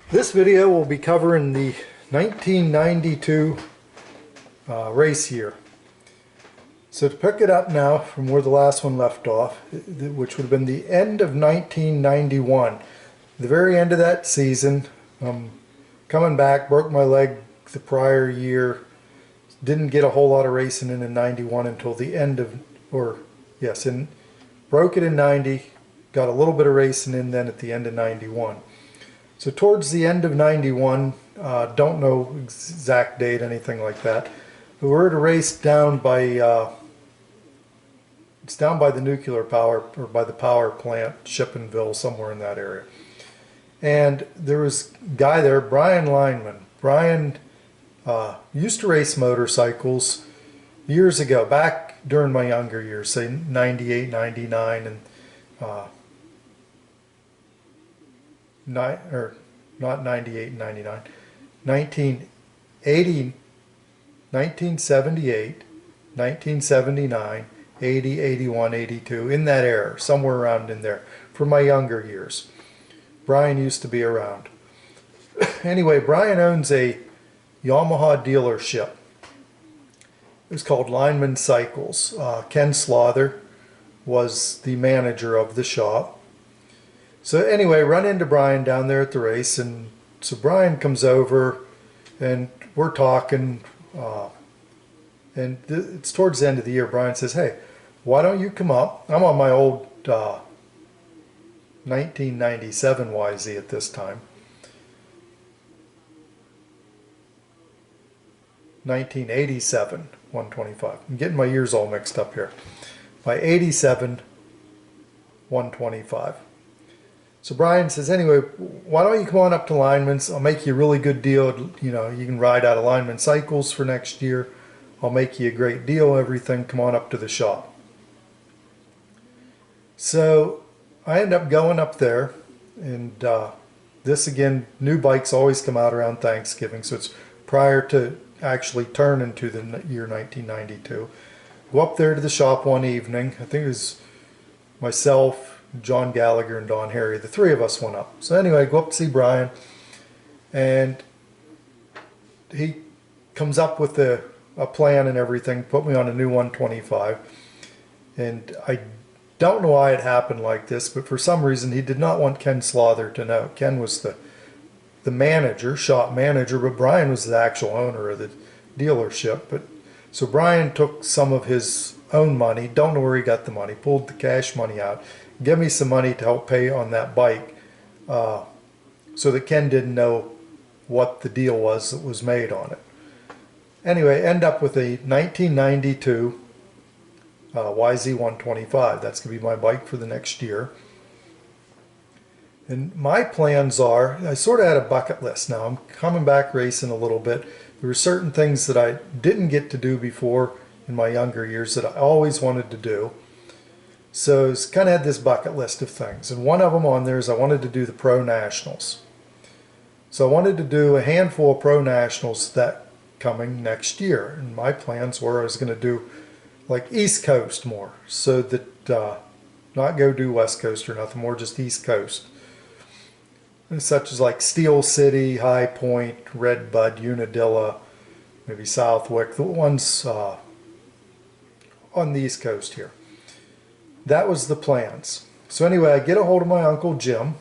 This video will be covering the 1992 race year. So to pick it up now from where the last one left off, which would have been the end of 1991, the very end of that season, coming back, broke my leg the prior year, didn't get a whole lot of racing in 91 until the end of, broke it in 90, got a little bit of racing in then at the end of 91. So towards the end of 91, don't know exact date, anything like that, but we're at a race down by, it's down by the nuclear power, or by the power plant, Shippensville, somewhere in that area. And there was a guy there, Brian Lineman. Brian used to race motorcycles years ago, back during my younger years, say 98, 99, and not 98 and 99, 1980, 1978, 1979, 80, 81, 82, in that era, somewhere around in there, for my younger years. Brian used to be around. Anyway, Brian owns a Yamaha dealership. It was called Lineman Cycles. Ken Slaughter was the manager of the shop. So anyway, run into Brian down there at the race, and so Brian comes over and we're talking, and it's towards the end of the year. Brian says, "Hey, why don't you come up?" I'm on my old 1997 YZ at this time. 1987 125. I'm getting my years all mixed up here. My 87 125. So Brian says, "Anyway, why don't you come on up to Lineman's? I'll make you a really good deal. You know, you can ride out of Lineman Cycles for next year. I'll make you a great deal, everything. Come on up to the shop." So I end up going up there, and this again, new bikes always come out around Thanksgiving, so it's prior to actually turning to the year 1992. Go up there to the shop one evening. I think it was myself, John Gallagher, and Don Harry. The three of us went up. So anyway, I go up to see Brian, and he comes up with a plan and everything, put me on a new 125. And I don't know why it happened like this, but for some reason he did not want Ken Slaughter to know. Ken was the manager, shop manager, but Brian was the actual owner of the dealership. But so Brian took some of his own money, don't know where he got the money, pulled the cash money out, give me some money to help pay on that bike, so that Ken didn't know what the deal was that was made on it. Anyway, end up with a 1992 YZ 125. That's going to be my bike for the next year. And my plans are, I sort of had a bucket list now. I'm coming back racing a little bit. There were certain things that I didn't get to do before in my younger years that I always wanted to do. So it's kind of had this bucket list of things. And one of them on there is I wanted to do the Pro Nationals. So I wanted to do a handful of Pro Nationals that coming next year. And my plans were I was going to do like East Coast more. So that, not go do West Coast or nothing, more just East Coast. Such as like Steel City, High Point, Red Bud, Unadilla, maybe Southwick, the ones on the East Coast here. That was the plans. So anyway, I get a hold of my Uncle Jim.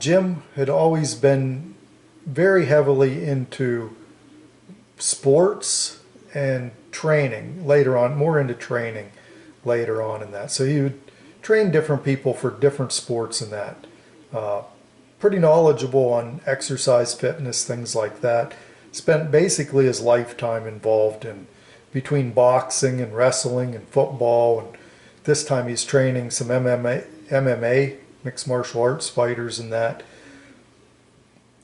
Jim had always been very heavily into sports and training later on, more into training later on in that. So he would train different people for different sports and that. Pretty knowledgeable on exercise, fitness, things like that. Spent basically his lifetime involved in between boxing and wrestling and football, and this time he's training some MMA, mixed martial arts fighters and that.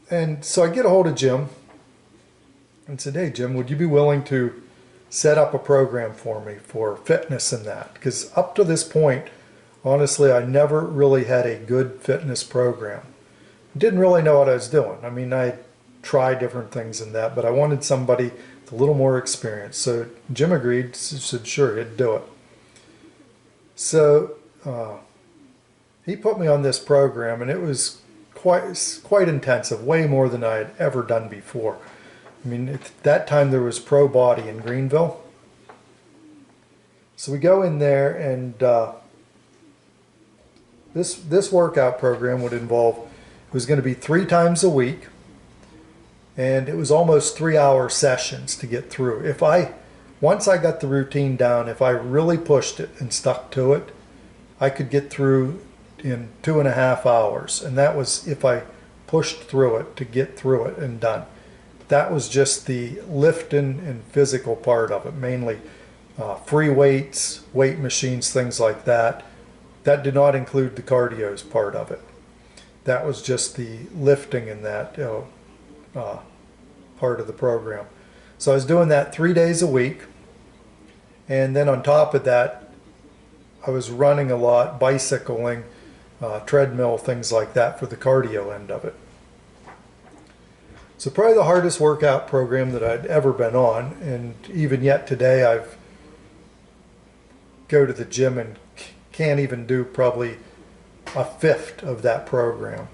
And so I get a hold of Jim and said, "Hey Jim, would you be willing to set up a program for me for fitness and that?" Because up to this point, honestly, I never really had a good fitness program. Didn't really know what I was doing. I mean, I tried different things in that, but I wanted somebody with a little more experience. So Jim agreed, said sure, he'd do it. So he put me on this program, and it was quite intensive, way more than I had ever done before. I mean, at that time there was Pro Body in Greenville. So we go in there, and this workout program would involve, it was going to be 3 times a week, and it was almost 3-hour sessions to get through. Once I got the routine down, if I really pushed it and stuck to it, I could get through in 2.5 hours. And that was if I pushed through it to get through it and done. That was just the lifting and physical part of it, mainly free weights, weight machines, things like that. That did not include the cardio's part of it. That was just the lifting in that part of the program. So I was doing that 3 days a week. And then on top of that, I was running a lot, bicycling, treadmill, things like that for the cardio end of it. So probably the hardest workout program that I'd ever been on, and even yet today I've go to the gym and can't even do probably a fifth of that program,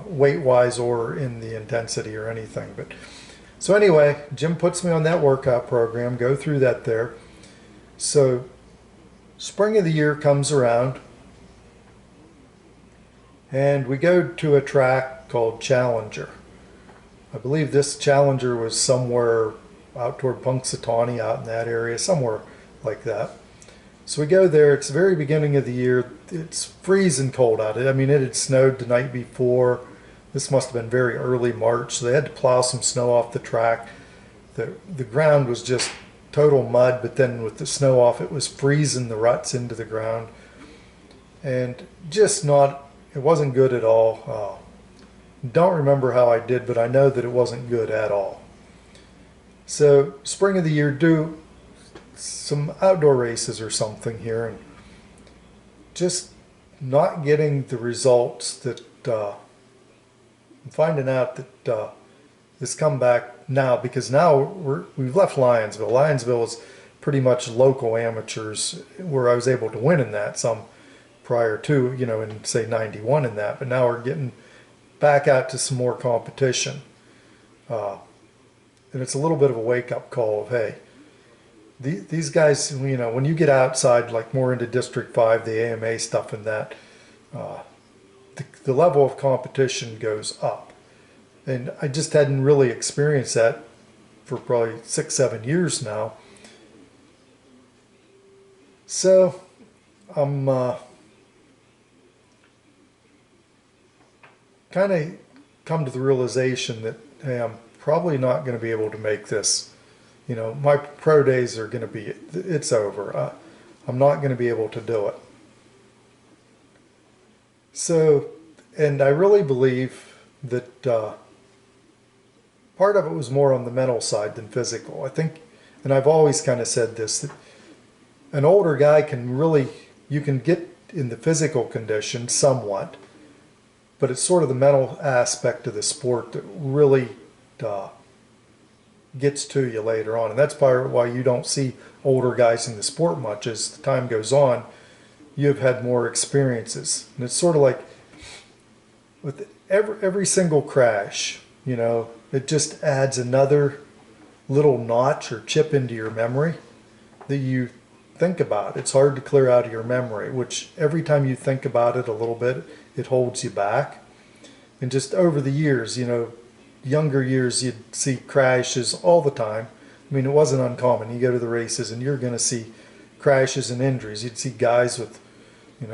weight-wise or in the intensity or anything. But so anyway, Jim puts me on that workout program, go through that there. So spring of the year comes around, and we go to a track called Challenger. I believe this Challenger was somewhere out toward Punxsutawney, out in that area, somewhere like that. So we go there. It's the very beginning of the year. It's freezing cold out. I mean, it had snowed the night before. This must have been very early March, so they had to plow some snow off the track. The ground was just total mud, but then with the snow off, it was freezing the ruts into the ground, and just not, it wasn't good at all. Don't remember how I did, but I know that it wasn't good at all. So spring of the year, do some outdoor races or something here, and just not getting the results that I'm finding out that this comeback now, because now we've left Lyonsville. Lyonsville is pretty much local amateurs, where I was able to win in that some prior to, in say 91 in that, but now we're getting back out to some more competition. And it's a little bit of a wake-up call of, hey, these guys, when you get outside, like more into District 5, the AMA stuff and that, the level of competition goes up. And I just hadn't really experienced that for probably 6-7 years now. So I'm kind of come to the realization that, hey, I'm probably not going to be able to make this. My pro days are going to be, it's over. I'm not going to be able to do it. So, and I really believe that part of it was more on the mental side than physical. I think, and I've always kind of said this, that an older guy can really, you can get in the physical condition somewhat, but it's sort of the mental aspect of the sport that really gets to you later on. And that's part of why you don't see older guys in the sport much. As the time goes on, you've had more experiences. And it's sort of like with every single crash, it just adds another little notch or chip into your memory that you think about. It's hard to clear out of your memory, which every time you think about it a little bit, it holds you back. And just over the years, younger years, you'd see crashes all the time. I mean, it wasn't uncommon. You go to the races and you're going to see crashes and injuries. You'd see guys with,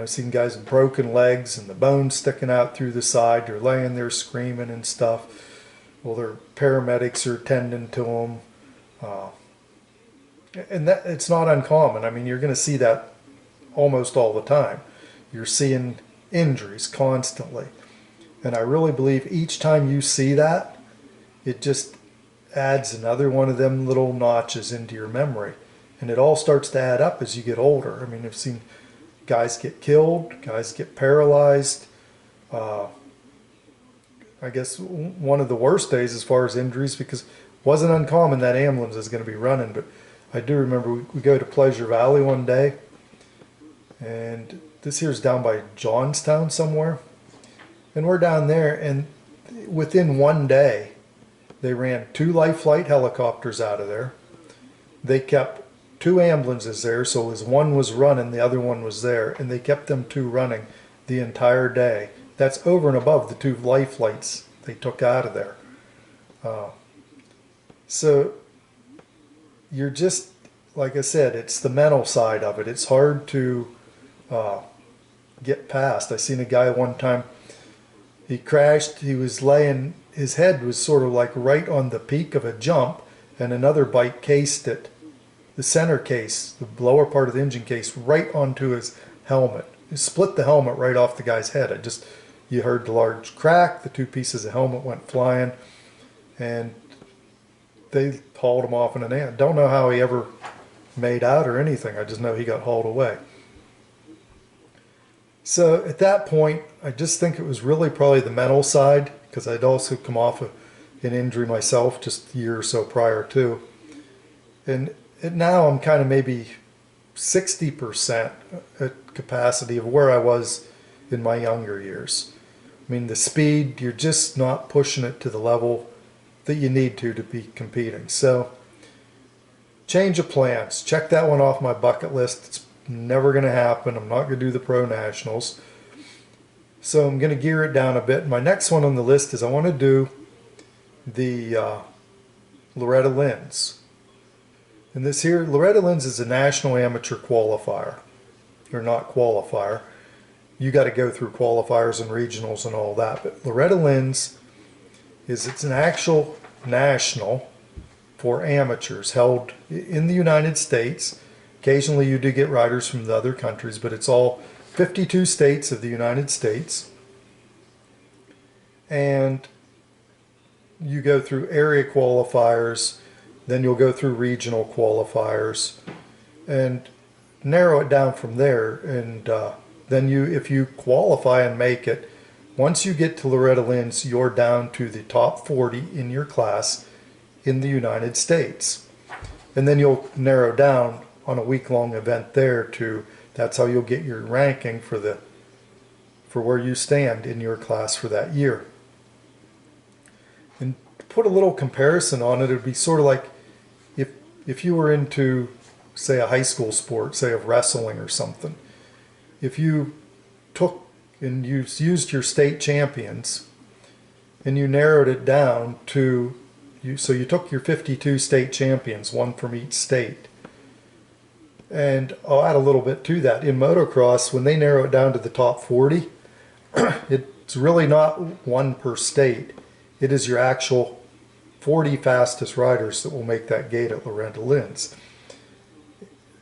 seen guys with broken legs and the bones sticking out through the side. They're laying there screaming and stuff. Well, their paramedics are tending to them. And that, it's not uncommon. I mean, you're going to see that almost all the time. You're seeing injuries constantly. And I really believe each time you see that, it just adds another one of them little notches into your memory. And it all starts to add up as you get older. I mean, I've seen guys get killed, guys get paralyzed. I guess one of the worst days as far as injuries, because it wasn't uncommon that ambulance is going to be running. But I do remember we go to Pleasure Valley one day, and this here's down by Johnstown somewhere. And we're down there, and within one day, they ran 2 life flight helicopters out of there. They kept 2 ambulances there, so as one was running, the other one was there, and they kept them 2 running the entire day. That's over and above the 2 life flights they took out of there. So you're just, like I said, it's the mental side of it. It's hard to get past. I seen a guy one time, he crashed, he was laying, his head was sort of like right on the peak of a jump, and another bike cased it, the center case, the lower part of the engine case, right onto his helmet. It split the helmet right off the guy's head. You heard the large crack, the 2 pieces of helmet went flying, and they hauled him off in an ambulance. Don't know how he ever made out or anything. I just know he got hauled away. So at that point, I just think it was really probably the mental side, because I'd also come off of an injury myself just a year or so prior to. And now I'm kind of maybe 60% at capacity of where I was in my younger years. I mean, the speed, you're just not pushing it to the level that you need to be competing. So change of plans. Check that one off my bucket list. It's never going to happen. I'm not going to do the Pro Nationals. So I'm going to gear it down a bit. My next one on the list is I want to do the Loretta Lynns. And this here, Loretta Lynns is a national amateur qualifier. Or not qualifier. You got to go through qualifiers and regionals and all that. But Loretta Lynns it's an actual national for amateurs held in the United States. Occasionally you do get riders from the other countries, but it's all 52 states of the United States. And you go through area qualifiers, then you'll go through regional qualifiers, and narrow it down from there. And then if you qualify and make it, once you get to Loretta Lynns, you're down to the top 40 in your class in the United States. And then you'll narrow down on a week-long event there to, that's how you'll get your ranking for where you stand in your class for that year. And to put a little comparison on it, it'd be sort of like if you were into, say, a high school sport, say of wrestling or something. If you took and you used your state champions and you narrowed it down to, so you took your 52 state champions, one from each state. And I'll add a little bit to that. In motocross, when they narrow it down to the top 40, it's really not one per state. It is your actual 40 fastest riders that will make that gate at Loretta Lynns.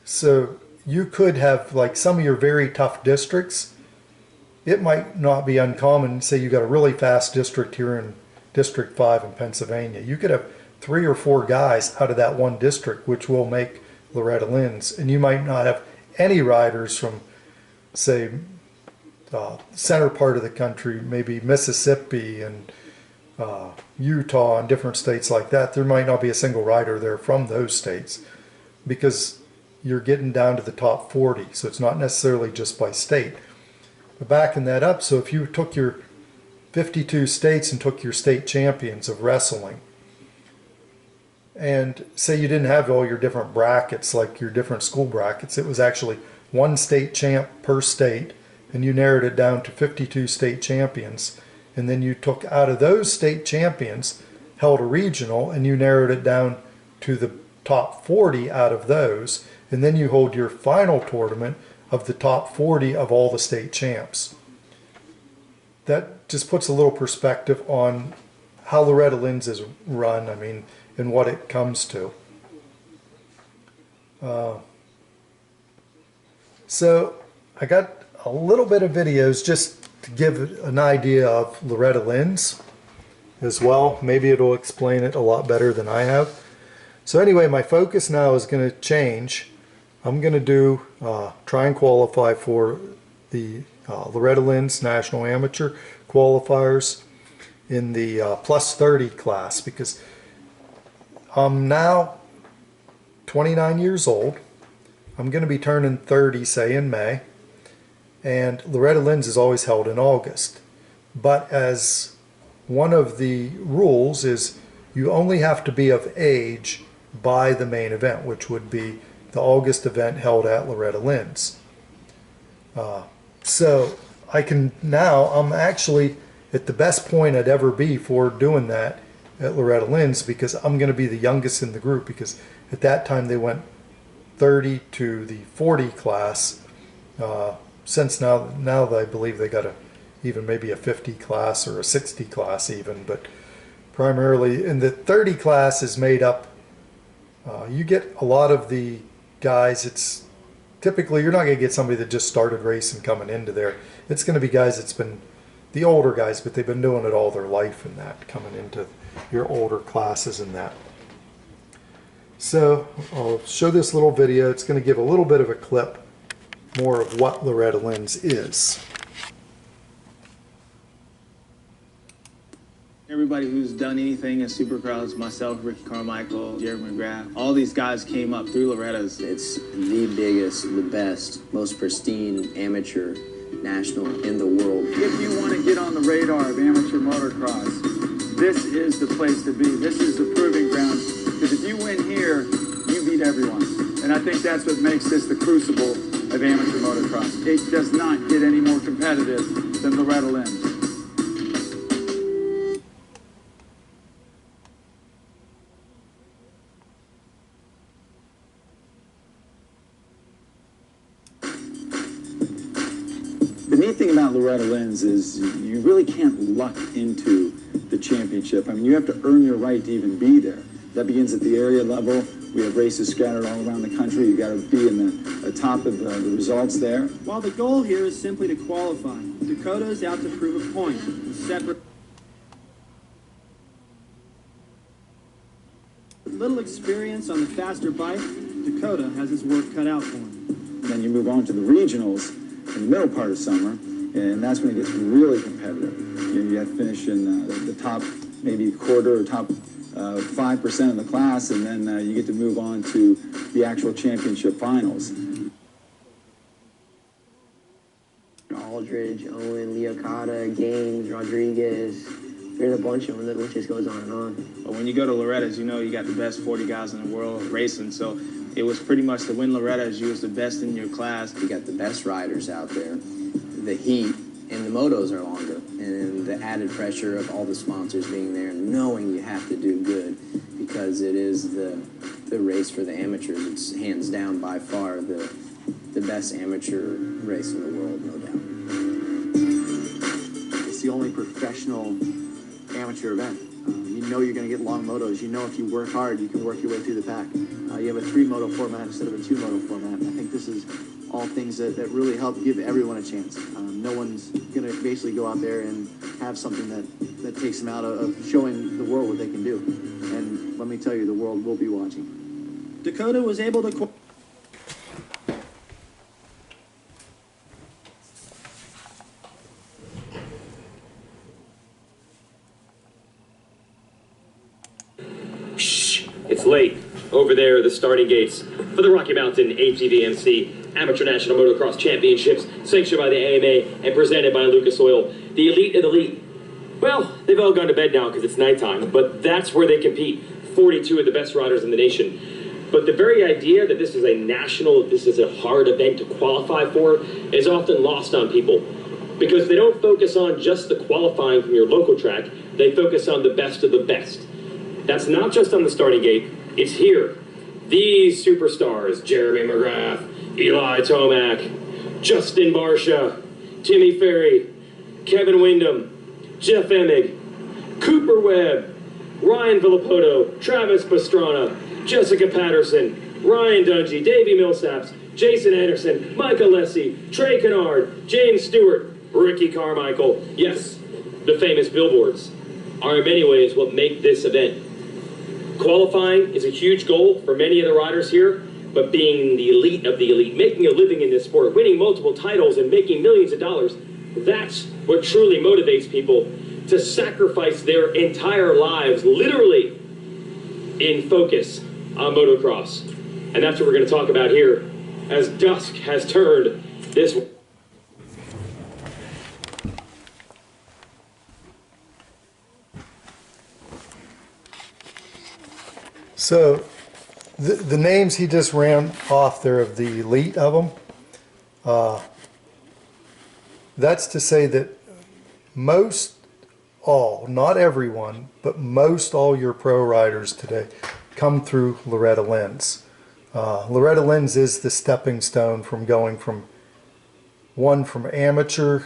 So you could have, like, some of your very tough districts. It might not be uncommon, say you got a really fast district here in District 5 in Pennsylvania. You could have 3 or 4 guys out of that one district, which will make Loretta Lynns. And you might not have any riders from, say, center part of the country, maybe Mississippi and Utah and different states like that. There might not be a single rider there from those states because you're getting down to the top 40. So it's not necessarily just by state. But backing that up, so if you took your 52 states and took your state champions of wrestling, and say you didn't have all your different brackets, like your different school brackets, it was actually one state champ per state, and you narrowed it down to 52 state champions, and then you took out of those state champions, held a regional, and you narrowed it down to the top 40 out of those, and then you hold your final tournament of the top 40 of all the state champs. That just puts a little perspective on how Loretta Lynns is run, I mean, and what it comes to. So I got a little bit of videos just to give an idea of Loretta Lynns as well. Maybe it'll explain it a lot better than I have. So anyway, my focus now is going to change. I'm going to do try and qualify for the Loretta Lynns National Amateur qualifiers in the plus 30 class, because I'm now 29 years old. I'm going to be turning 30, say, in May, and Loretta Lynns is always held in August. but as one of the rules is you only have to be of age by the main event, which would be the August event held at Loretta Lynn's. So I'm actually at the best point I'd ever be for doing that at Loretta Lynn's, because I'm going to be the youngest in the group, because at that time they went 30 to the 40 class. Since now I believe they got even maybe a 50 class or a 60 class even, but primarily in the 30 class is made up. You get a lot of the guys. It's typically, you're not going to get somebody that just started racing coming into there. It's going to be guys that's been the older guys, but they've been doing it all their life and that, coming into your older classes and that. So I'll show this little video. It's going to give a little bit of a clip more of what Loretta Lynn's is. Everybody who's done anything in Supercross, myself, Ricky Carmichael, Jerry McGrath, all these guys came up through Loretta's. It's the biggest, the best, most pristine amateur national in the world. If you want to get on the radar of amateur motocross, this is the place to be. This is the proving ground. Because if you win here, you beat everyone. And I think that's what makes this the crucible of amateur motocross. It does not get any more competitive than Loretta Lynn's. The neat thing about Loretta Lynn's is you really can't luck into the championship. I mean, you have to earn your right to even be there. That begins at the area level. We have races scattered all around the country. You've got to be in the top of the results there. While the goal here is simply to qualify, Dakota is out to prove a point. Separate. With little experience on the faster bike, Dakota has his work cut out for him. Then you move on to the regionals in the middle part of summer, and that's when it gets really competitive. You have to finish in the top, maybe quarter or top 5% of the class, and then you get to move on to the actual championship finals. Aldridge, Owen, Leocata, Gaines, Rodriguez. There's a bunch of them that just goes on and on. But when you go to Loretta's, you know you got the best 40 guys in the world racing. So it was pretty much to win Loretta's, you was the best in your class. You got the best riders out there. The heat and the motos are longer. And the added pressure of all the sponsors being there and knowing you have to do good, because it is the race for the amateurs. It's hands down by far the best amateur race in the world, no doubt. It's the only professional amateur event. You know you're going to get long motos. You know if you work hard, you can work your way through the pack. You have a 3-moto format instead of a 2-moto format. And I think this is all things that really help give everyone a chance. No one's going to basically go out there and have something that takes them out of showing the world what they can do. And let me tell you, the world will be watching. Dakota was able to... It's late. Over there, the starting gates for the Rocky Mountain ATVMC Amateur National Motocross Championships, sanctioned by the AMA and presented by Lucas Oil. The elite of the elite. Well, they've all gone to bed now because it's nighttime, but that's where they compete. 42 of the best riders in the nation. But the very idea that this is a hard event to qualify for is often lost on people, because they don't focus on just the qualifying from your local track. They focus on the best of the best. That's not just on the starting gate, it's here. These superstars, Jeremy McGrath, Eli Tomac, Justin Barsha, Timmy Ferry, Kevin Windham, Jeff Emig, Cooper Webb, Ryan Villapoto, Travis Pastrana, Jessica Patterson, Ryan Dungey, Davey Millsaps, Jason Anderson, Mike Alessi, Trey Kennard, James Stewart, Ricky Carmichael. Yes, the famous billboards are in many ways what make this event. Qualifying is a huge goal for many of the riders here, but being the elite of the elite, making a living in this sport, winning multiple titles and making millions of dollars, that's what truly motivates people to sacrifice their entire lives, literally, in focus on motocross. And that's what we're going to talk about here as dusk has turned this way. So the names he just ran off there of the elite of them, that's to say that most all, not everyone, but most all your pro riders today come through Loretta Lynns. Loretta Lynns is the stepping stone from going from amateur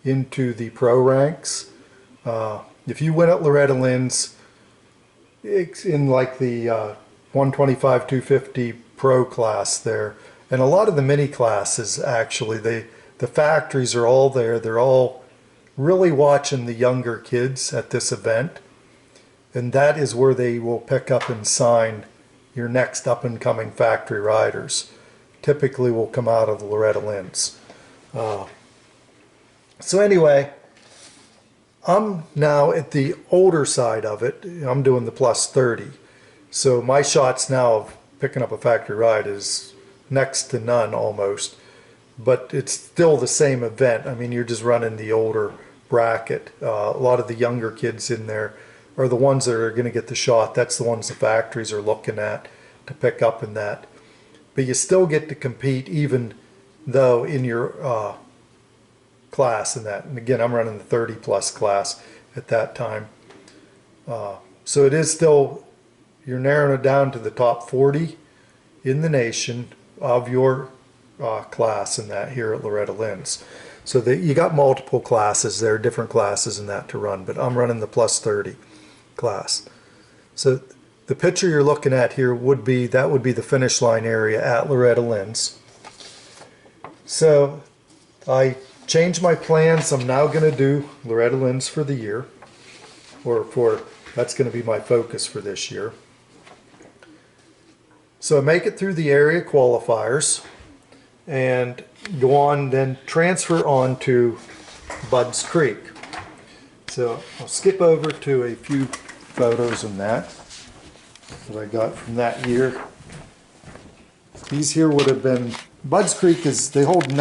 into the pro ranks. If you went at Loretta Lynns in like the 125, 250 pro class there, and a lot of the mini classes actually, the factories are all there. They're all really watching the younger kids at this event, and that is where they will pick up and sign your next up and coming factory riders. Typically will come out of the Loretta Lynns. So anyway, I'm now at the older side of it. I'm doing the plus 30. So my shots now of picking up a factory ride is next to none almost. But it's still the same event. I mean, you're just running the older bracket. A lot of the younger kids in there are the ones that are going to get the shot. That's the ones the factories are looking at to pick up in that. But you still get to compete even though in your class in that. And again, I'm running the 30 plus class at that time. So it is still, you're narrowing it down to the top 40 in the nation of your class in that here at Loretta Lynns. So you got multiple classes there, different classes in that to run, but I'm running the plus 30 class. So the picture you're looking at here would be the finish line area at Loretta Lynns. So I changed my plans. I'm now going to do Loretta Lynns for the year, that's going to be my focus for this year. So I make it through the area qualifiers and go on, then transfer on to Budds Creek. So I'll skip over to a few photos in that I got from that year. These here would have been, Budds Creek they hold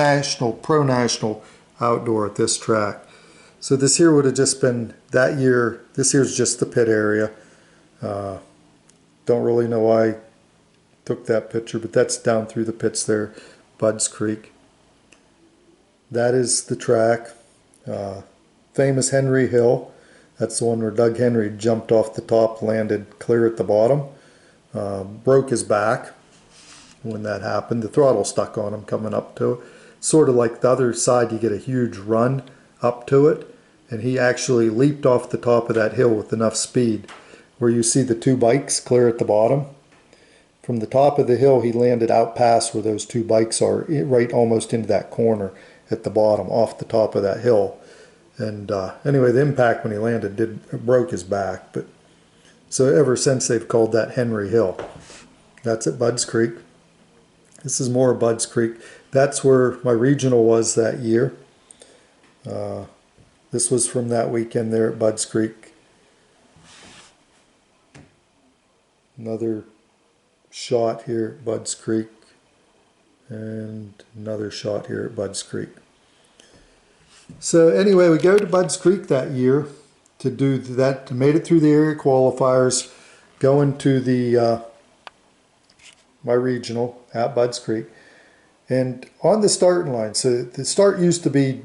pro national outdoor at this track. So this here would have just been that year. This here's just the pit area. Don't really know why I took that picture, but that's down through the pits there, Budds Creek. That is the track. Famous Henry Hill. That's the one where Doug Henry jumped off the top, landed clear at the bottom. Broke his back when that happened. The throttle stuck on him coming up to it. Sort of like the other side, you get a huge run up to it. And he actually leaped off the top of that hill with enough speed where you see the two bikes clear at the bottom. From the top of the hill, he landed out past where those two bikes are, right almost into that corner at the bottom, off the top of that hill. And anyway, the impact when he landed broke his back. But so ever since, they've called that Henry Hill. That's at Budds Creek. This is more Budds Creek. That's where my regional was that year. This was from that weekend there at Budds Creek. Another shot here at Budds Creek. And another shot here at Budds Creek. So anyway, we go to Budds Creek that year to do that. Made it through the area qualifiers, going to the my regional at Budds Creek. And on the starting line, so the start used to be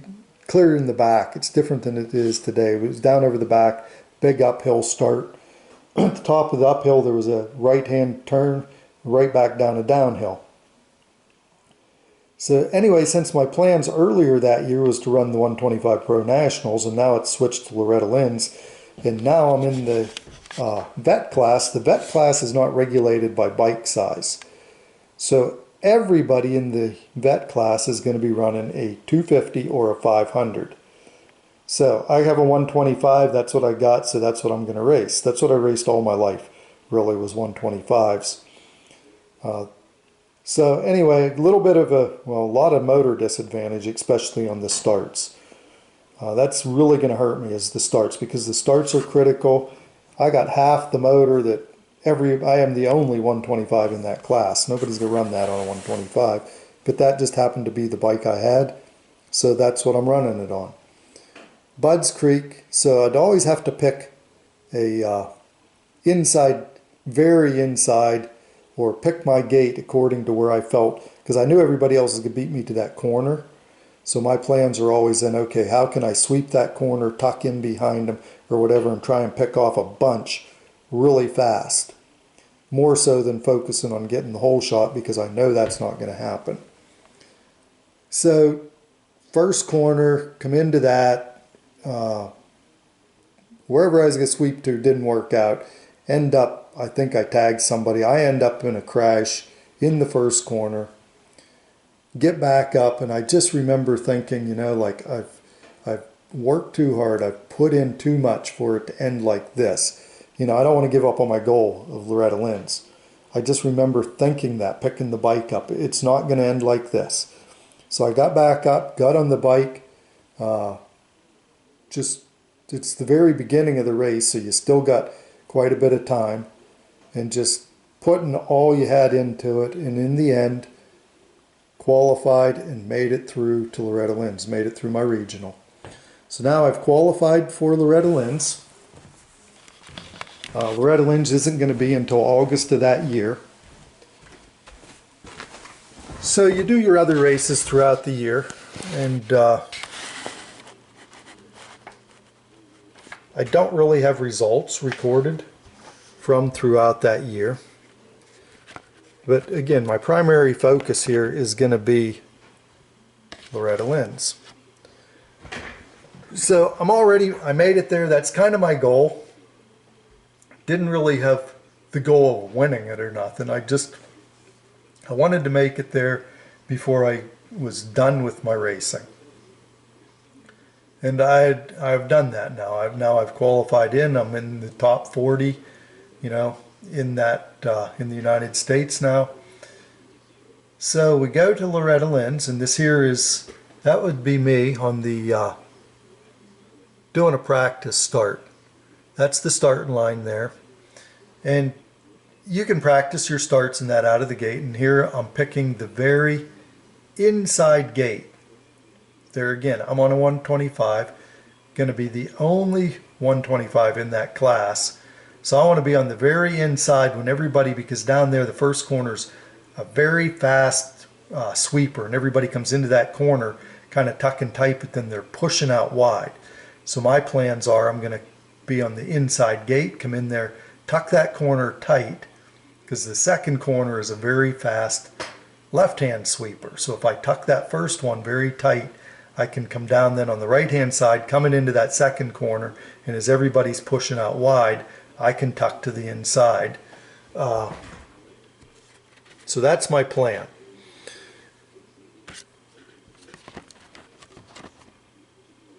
clear in the back. It's different than it is today. It was down over the back, big uphill start. At the top of the uphill, there was a right-hand turn, right back down a downhill. So anyway, since my plans earlier that year was to run the 125 Pro Nationals, and now it's switched to Loretta Lynns, and now I'm in the vet class. The vet class is not regulated by bike size. So everybody in the vet class is going to be running a 250 or a 500. So I have a 125, that's what I got, so that's what I'm going to race. That's what I raced all my life, really, was 125s. So anyway, a little bit of a lot of motor disadvantage, especially on the starts. That's really going to hurt me is the starts, because the starts are critical. I got half the motor that I am the only 125 in that class. Nobody's going to run that on a 125, but that just happened to be the bike I had, so that's what I'm running it on. Budds Creek, so I'd always have to pick a inside very inside or pick my gate according to where I felt, because I knew everybody else was going to beat me to that corner. So my plans are always then, okay, how can I sweep that corner, tuck in behind them or whatever, and try and pick off a bunch really fast. More so than focusing on getting the whole shot, because I know that's not going to happen. So first corner, come into that, wherever I was going to sweep to didn't work out. End up, I think I tagged somebody. I end up in a crash in the first corner. Get back up, and I just remember thinking, you know, like I've worked too hard. I've put in too much for it to end like this. You know, I don't want to give up on my goal of Loretta Lynns. I just remember thinking that, picking the bike up. It's not going to end like this. So I got back up, got on the bike. It's the very beginning of the race, so you still got quite a bit of time. And just putting all you had into it, and in the end, qualified and made it through to Loretta Lynns, made it through my regional. So now I've qualified for Loretta Lynns. Loretta Lynns isn't going to be until August of that year. So you do your other races throughout the year, and I don't really have results recorded from throughout that year. But again, my primary focus here is going to be Loretta Lynns. So I made it there. That's kind of my goal. Didn't really have the goal of winning it or nothing. I wanted to make it there before I was done with my racing. And I've done that now. I've qualified in. I'm in the top 40, you know, in the United States now. So we go to Loretta Lynns, and that would be me on the doing a practice start. That's the starting line there. And you can practice your starts and that out of the gate. And here I'm picking the very inside gate. There again, I'm on a 125. Going to be the only 125 in that class. So I want to be on the very inside when everybody, because down there the first corner's a very fast sweeper, and everybody comes into that corner kind of tuck and tight, but then they're pushing out wide. So my plans are I'm going to be on the inside gate, come in there, tuck that corner tight, because the second corner is a very fast left-hand sweeper. So if I tuck that first one very tight, I can come down then on the right-hand side, coming into that second corner, and as everybody's pushing out wide, I can tuck to the inside. So that's my plan.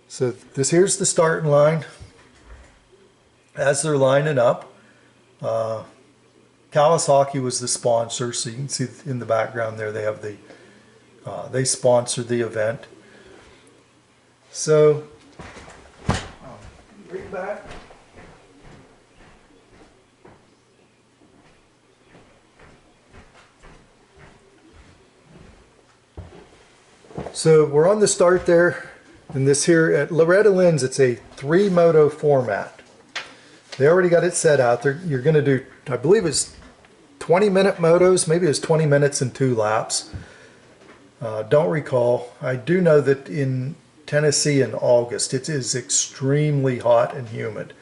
So here's the starting line. As they're lining up, Kawasaki was the sponsor, so you can see in the background there they have they sponsored the event. So bring back. So we're on the start there, and this here at Loretta Lynns, it's a 3-moto format. They already got it set out there. You're going to do, I believe it's 20-minute motos, maybe it's 20 minutes and 2 laps. Don't recall. I do know that in Tennessee in August, it is extremely hot and humid.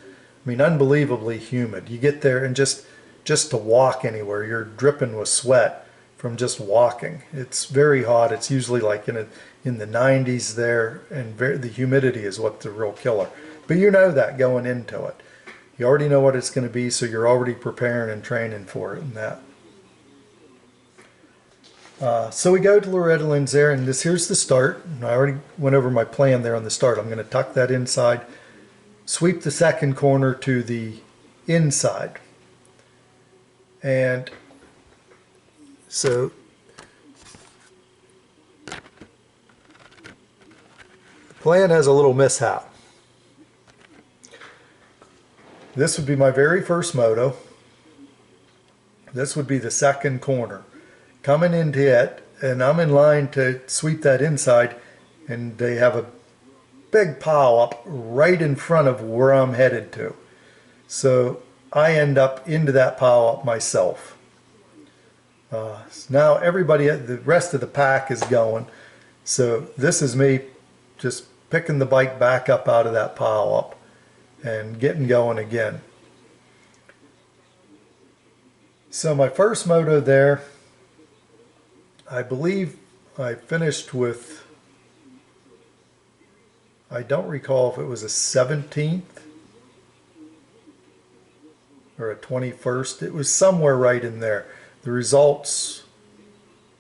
I mean, unbelievably humid. You get there and just to walk anywhere, you're dripping with sweat from just walking. It's very hot. It's usually like in the 90s there, and the humidity is what's the real killer. But you know that going into it. You already know what it's going to be, so you're already preparing and training for it and that. So we go to Loretta Lynns there, and here's the start. And I already went over my plan there on the start. I'm going to tuck that inside, sweep the second corner to the inside. And so the plan has a little mishap. This would be my very first moto. This would be the second corner. Coming into it, and I'm in line to sweep that inside, and they have a big pile up right in front of where I'm headed to. So I end up into that pile up myself. Now everybody, the rest of the pack is going. So this is me just picking the bike back up out of that pile up and getting going again. So my first moto there, I believe I finished with, I don't recall if it was a 17th or a 21st. It was somewhere right in there. The results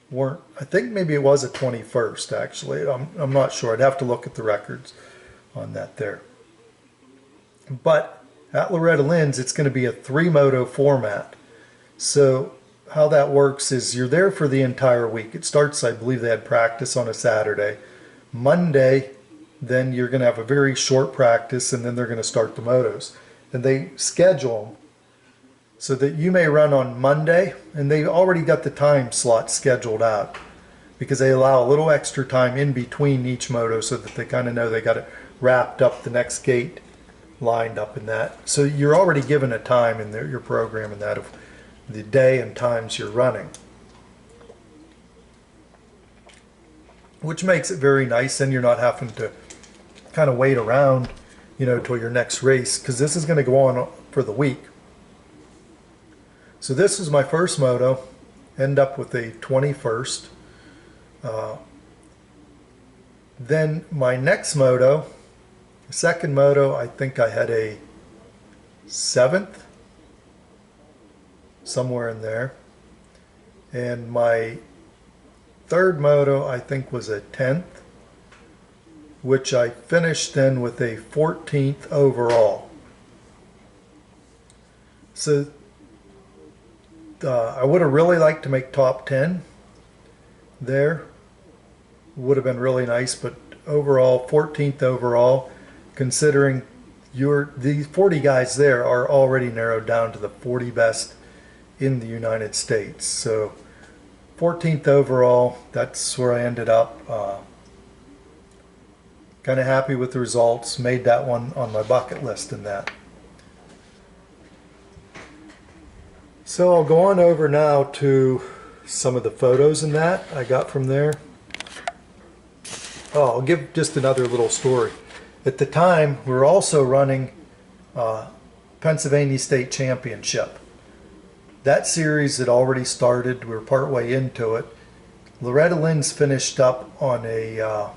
weren't, I think maybe it was a 21st actually. I'm not sure. I'd have to look at the records on that there. But at Loretta Lynns, it's going to be a 3-moto format. So how that works is you're there for the entire week. It starts, I believe they had practice on a Saturday. Monday, then you're going to have a very short practice, and then they're going to start the motos. And they schedule them so that you may run on Monday, and they already got the time slot scheduled out because they allow a little extra time in between each moto so that they kind of know they got it wrapped up, the next gate lined up in that. So you're already given a time in your program in that of the day and times you're running, which makes it very nice. And you're not having to kind of wait around, till your next race, because this is going to go on for the week. So this was my first moto, end up with a 21st. Then my next moto, second moto, I think I had a 7th, somewhere in there. And my third moto, I think, was a 10th, which I finished then with a 14th overall. So I would have really liked to make top 10 there. Would have been really nice, but overall, 14th overall, considering these 40 guys there are already narrowed down to the 40 best in the United States. So 14th overall, that's where I ended up. Kind of happy with the results. Made that one on my bucket list in that. So I'll go on over now to some of the photos in that I got from there. Oh, I'll give just another little story. At the time, we were also running Pennsylvania State Championship. That series had already started. We were partway into it. Loretta Lynns finished up on a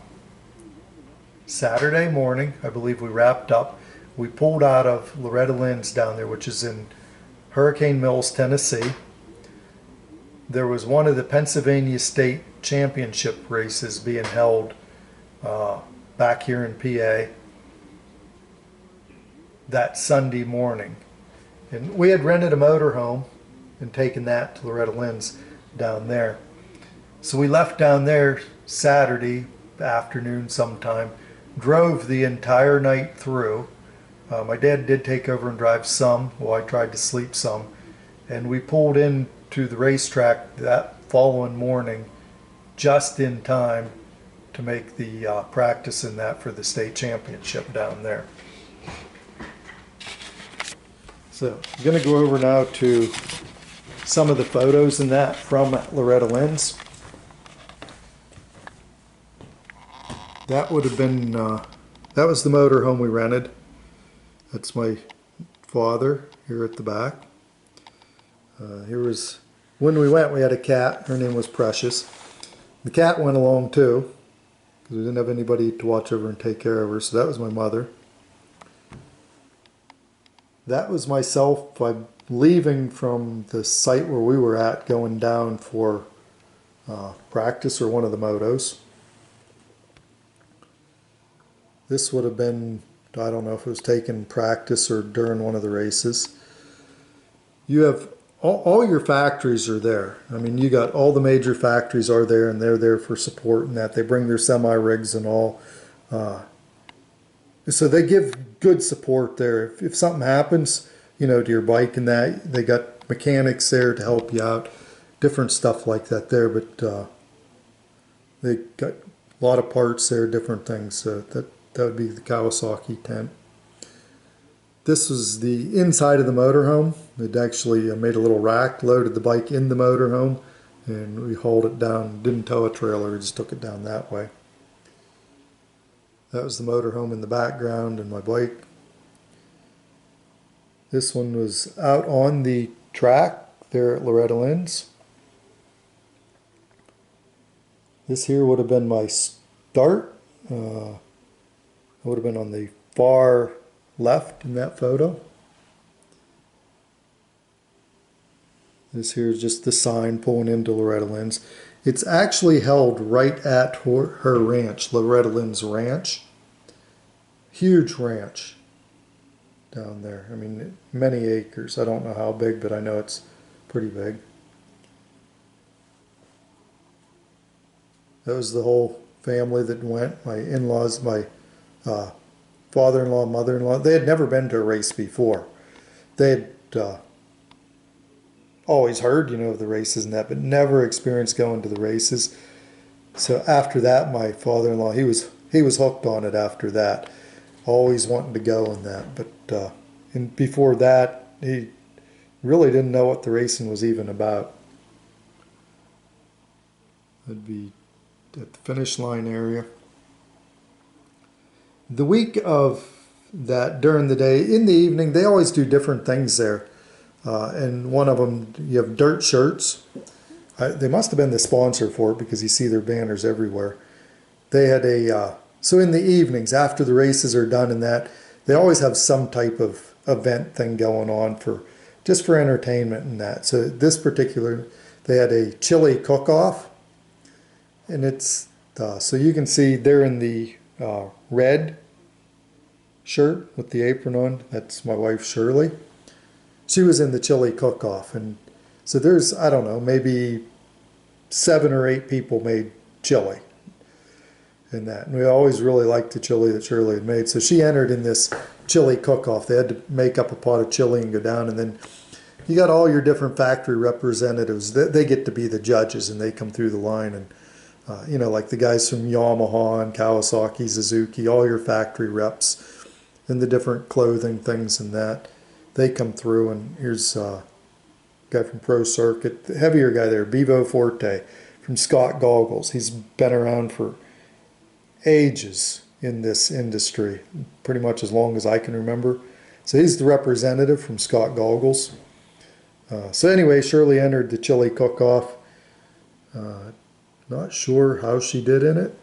Saturday morning. I believe we wrapped up. We pulled out of Loretta Lynns down there, which is in Hurricane Mills, Tennessee. There was one of the Pennsylvania State Championship races being held back here in PA that Sunday morning. And we had rented a motorhome and taken that to Loretta Lynns down there. So we left down there Saturday afternoon sometime, drove the entire night through. My dad did take over and drive some, while I tried to sleep some. And we pulled into the racetrack that following morning just in time to make the practice in that for the state championship down there. So I'm going to go over now to some of the photos in that from Loretta Lynns. That would have been, that was the motorhome we rented. That's my father here at the back. Here was, when we went, we had a cat. Her name was Precious. The cat went along too, because we didn't have anybody to watch over and take care of her. So that was my mother. That was myself. I'm leaving from the site where we were at, going down for practice or one of the motos. This would have been, I don't know if it was taken practice or during one of the races. You have all your factories are there. I mean, you got all the major factories are there, and they're there for support and that. They bring their semi-rigs and all. So they give good support there. If something happens, to your bike and that, they got mechanics there to help you out. Different stuff like that there, but they got a lot of parts there, different things. That would be the Kawasaki tent. this was the inside of the motorhome. It actually made a little rack, loaded the bike in the motorhome, and we hauled it down. Didn't tow a trailer, we just took it down that way. That was the motorhome in the background and my bike. This one was out on the track there at Loretta Lynns. This here would have been my start. I would have been on the far left in that photo. This here is just the sign pulling into Loretta Lynns. It's actually held right at her ranch, Loretta Lynns Ranch. Huge ranch down there. I mean, many acres. I don't know how big, but I know it's pretty big. That was the whole family that went. My in-laws, my father-in-law, mother-in-law. They had never been to a race before. They had always heard, of the races and that, but never experienced going to the races. So after that, my father-in-law, he was hooked on it after that. Always wanting to go in that. But and before that, he really didn't know what the racing was even about. That'd be at the finish line area. The week of that, during the day, in the evening, they always do different things there. And one of them, you have dirt shirts. They must have been the sponsor for it because you see their banners everywhere. They had so in the evenings, after the races are done and that, they always have some type of event thing going on just for entertainment and that. So this particular, they had a chili cook-off. And it's, so you can see they're in the red shirt with the apron on. That's my wife, Shirley. She was in the chili cook-off. And so there's, I don't know, maybe 7 or 8 people made chili in that. And we always really liked the chili that Shirley had made. So she entered in this chili cook-off. They had to make up a pot of chili and go down. And then you got all your different factory representatives. They get to be the judges and they come through the line. And like the guys from Yamaha and Kawasaki, Suzuki, all your factory reps and the different clothing things and that. They come through, and here's a guy from Pro Circuit, the heavier guy there, Bevo Forte from Scott Goggles. He's been around for ages in this industry, pretty much as long as I can remember. So he's the representative from Scott Goggles. So anyway, Shirley entered the chili cook-off. Not sure how she did in it.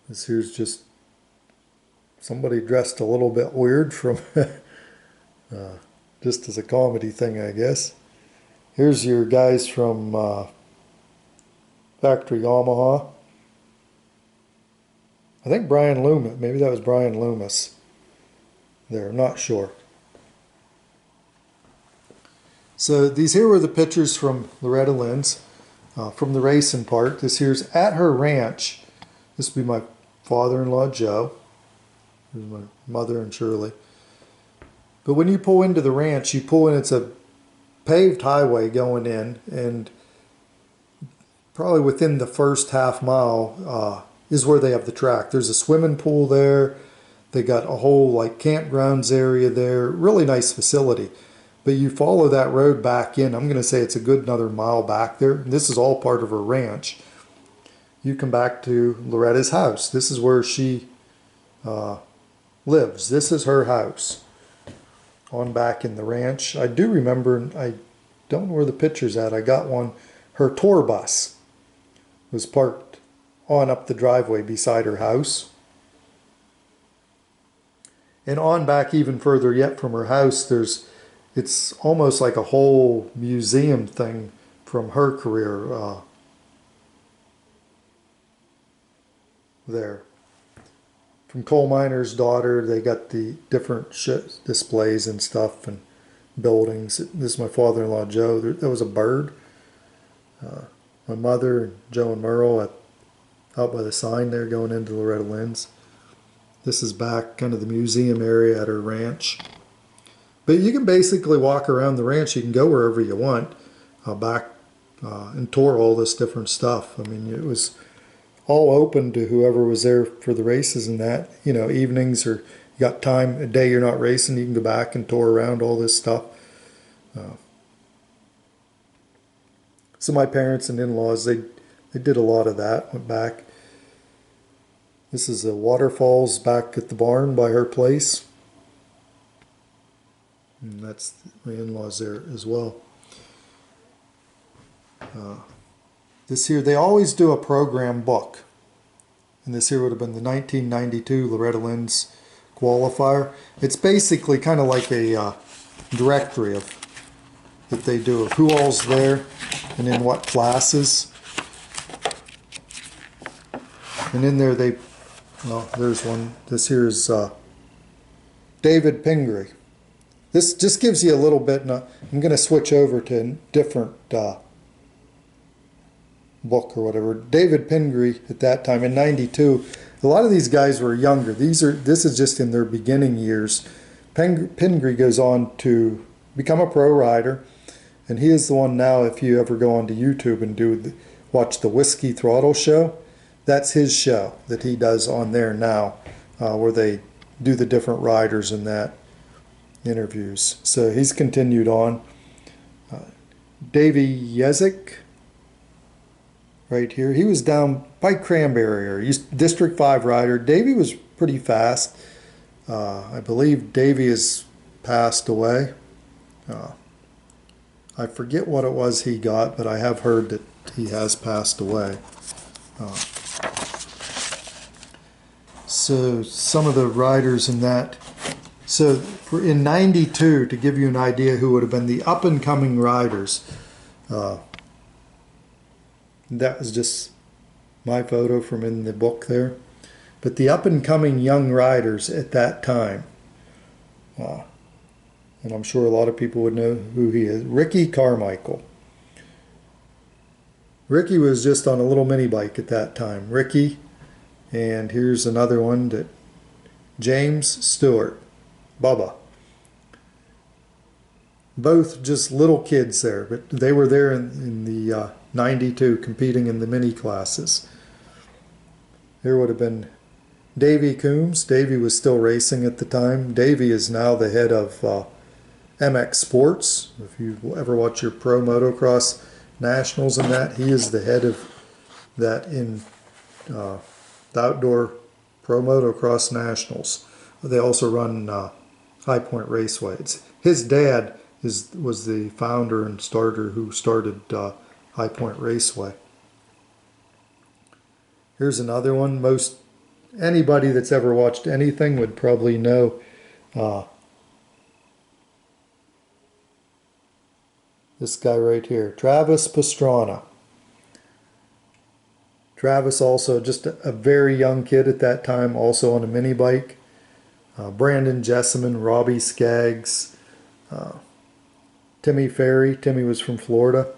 This here's just somebody dressed a little bit weird from just as a comedy thing, I guess. Here's your guys from Factory Yamaha. I think Brian Loomis, maybe that was Brian Loomis there, I'm not sure. So these here were the pictures from Loretta Lynns from the racing part. This here's at her ranch. This would be my father-in-law, Joe. Here's my mother and Shirley. But when you pull into the ranch, you pull in, it's a paved highway going in, and probably within the first half mile is where they have the track. There's a swimming pool there. They got a whole like campgrounds area there. Really nice facility. But you follow that road back in. I'm going to say it's a good another mile back there. And this is all part of her ranch. You come back to Loretta's house. This is where she lives. This is her house on back in the ranch. I do remember, I don't know where the picture's at. I got one. Her tour bus was parked on up the driveway beside her house. And on back even further yet from her house, it's almost like a whole museum thing from her career there. From Coal Miner's Daughter, they got the different displays and stuff and buildings. This is my father-in-law, Joe. There was a bird. My mother, Joe and Merle, out by the sign there going into Loretta Lynns. This is back kind of the museum area at her ranch. But you can basically walk around the ranch. You can go wherever you want back and tour all this different stuff. I mean, it was all open to whoever was there for the races and that. You know, evenings, or you got time, a day you're not racing, you can go back and tour around all this stuff. So my parents and in-laws, they did a lot of that, went back. This is the waterfalls back at the barn by her place. And that's my in-laws there as well. This here, they always do a program book. And this here would have been the 1992 Loretta Lynns qualifier. It's basically kind of like a directory of that they do of who all's there and in what classes. And in there they, well, there's one. This here is David Pingree. This just gives you a little bit, and I'm going to switch over to a different book or whatever. David Pingree at that time in '92. A lot of these guys were younger. This is just in their beginning years. Pingree goes on to become a pro rider, and he is the one now. If you ever go onto YouTube and watch the Whiskey Throttle show, that's his show that he does on there now, where they do the different riders and that interviews. So he's continued on. Davey Yezik, right here. He was down by Cranberry area. He's District 5 rider. Davey was pretty fast. I believe Davey has passed away. I forget what it was he got, but I have heard that he has passed away. So some of the riders in that. So in '92, to give you an idea who would have been the up-and-coming riders, that was just my photo from in the book there. But the up-and-coming young riders at that time, and I'm sure a lot of people would know who he is. Ricky Carmichael. Ricky was just on a little mini bike at that time. Ricky, and here's another one, that James Stewart, Bubba. Both just little kids there, but they were there in the '92 competing in the mini classes. Here would have been Davey Coombs. Davey was still racing at the time. Davey is now the head of MX Sports. If you ever watch your Pro Motocross Nationals and that, he is the head of that in the Outdoor Pro Motocross Nationals. They also run High Point Raceway. His dad was the founder and starter who started High Point Raceway. Here's another one. Anybody that's ever watched anything would probably know this guy right here, Travis Pastrana. Travis also just a very young kid at that time, also on a mini bike. Brandon Jessamine, Robbie Skaggs, Timmy Ferry. Timmy was from Florida.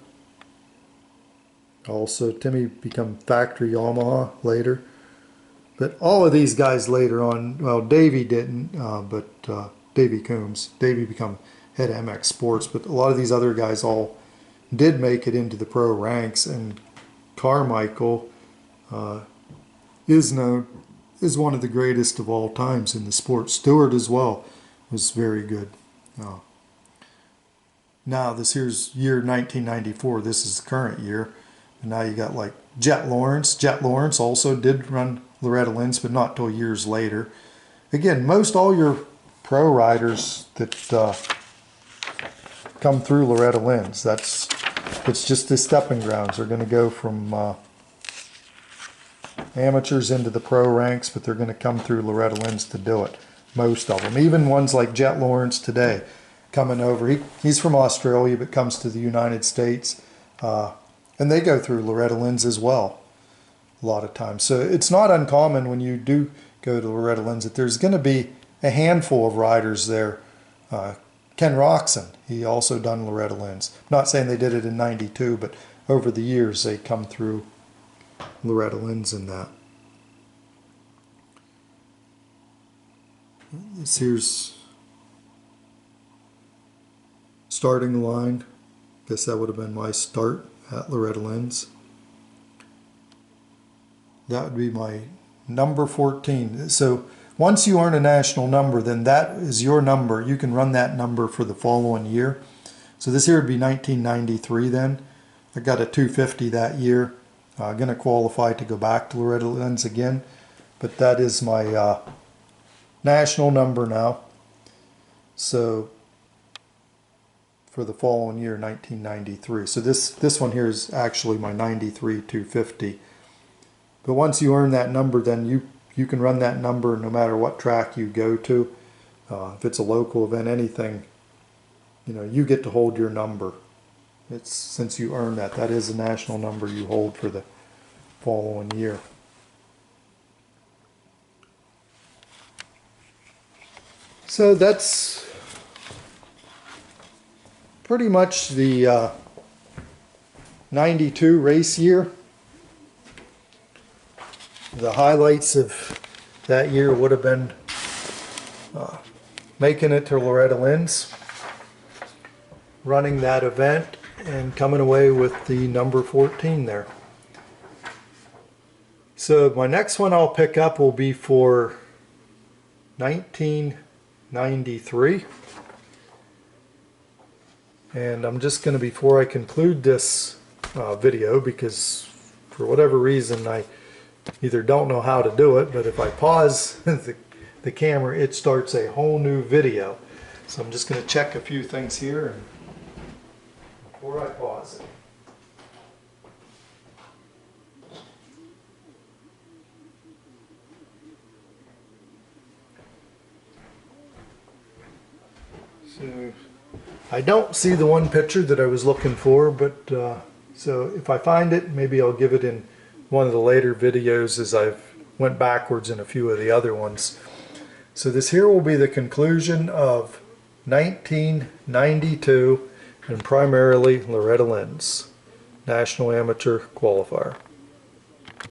Also, Timmy became Factory Yamaha later. But all of these guys later on, well, Davey didn't, but Davey Coombs. Davey became head MX Sports, but a lot of these other guys all did make it into the pro ranks, and Carmichael is one of the greatest of all times in the sport. Stewart as well was very good. Now this here's year 1994. This is the current year. And now you got like Jet Lawrence. Jet Lawrence also did run Loretta Lynns, but not till years later. Again, most all your pro riders that come through Loretta Lynns, it's just the stepping grounds. They're going to go from amateurs into the pro ranks, but they're going to come through Loretta Lynns to do it. Most of them, even ones like Jet Lawrence today, coming over. He's from Australia, but comes to the United States, and they go through Loretta Lynns as well a lot of times. So it's not uncommon when you do go to Loretta Lynns that there's going to be a handful of riders there. Ken Roxon, he also done Loretta Lynns. Not saying they did it in '92, but over the years they come through Loretta Lynns in that. This here's starting line. Guess that would have been my start at Loretta Lynns. That would be my number 14. So once you earn a national number, then that is your number. You can run that number for the following year. So this here would be 1993 then. I got a 250 that year. I'm going to qualify to go back to Loretta Lynns again. But that is my national number now. So for the following year, 1993. So this one here is actually my 93 250. But once you earn that number, then you can run that number no matter what track you go to. If it's a local event, anything, you know, you get to hold your number. It's since you earn that. That is a national number you hold for the following year. So that's pretty much the 92 race year. The highlights of that year would have been making it to Loretta Lynns, running that event, and coming away with the number 14 there. So my next one I'll pick up will be for 1993. And I'm just going to, before I conclude this video, because for whatever reason I either don't know how to do it, but if I pause the camera, it starts a whole new video. So I'm just going to check a few things here before I pause it. So I don't see the one picture that I was looking for, but so if I find it, maybe I'll give it in one of the later videos as I've went backwards in a few of the other ones. So this here will be the conclusion of 1992 and primarily Loretta Lynns National Amateur Qualifier.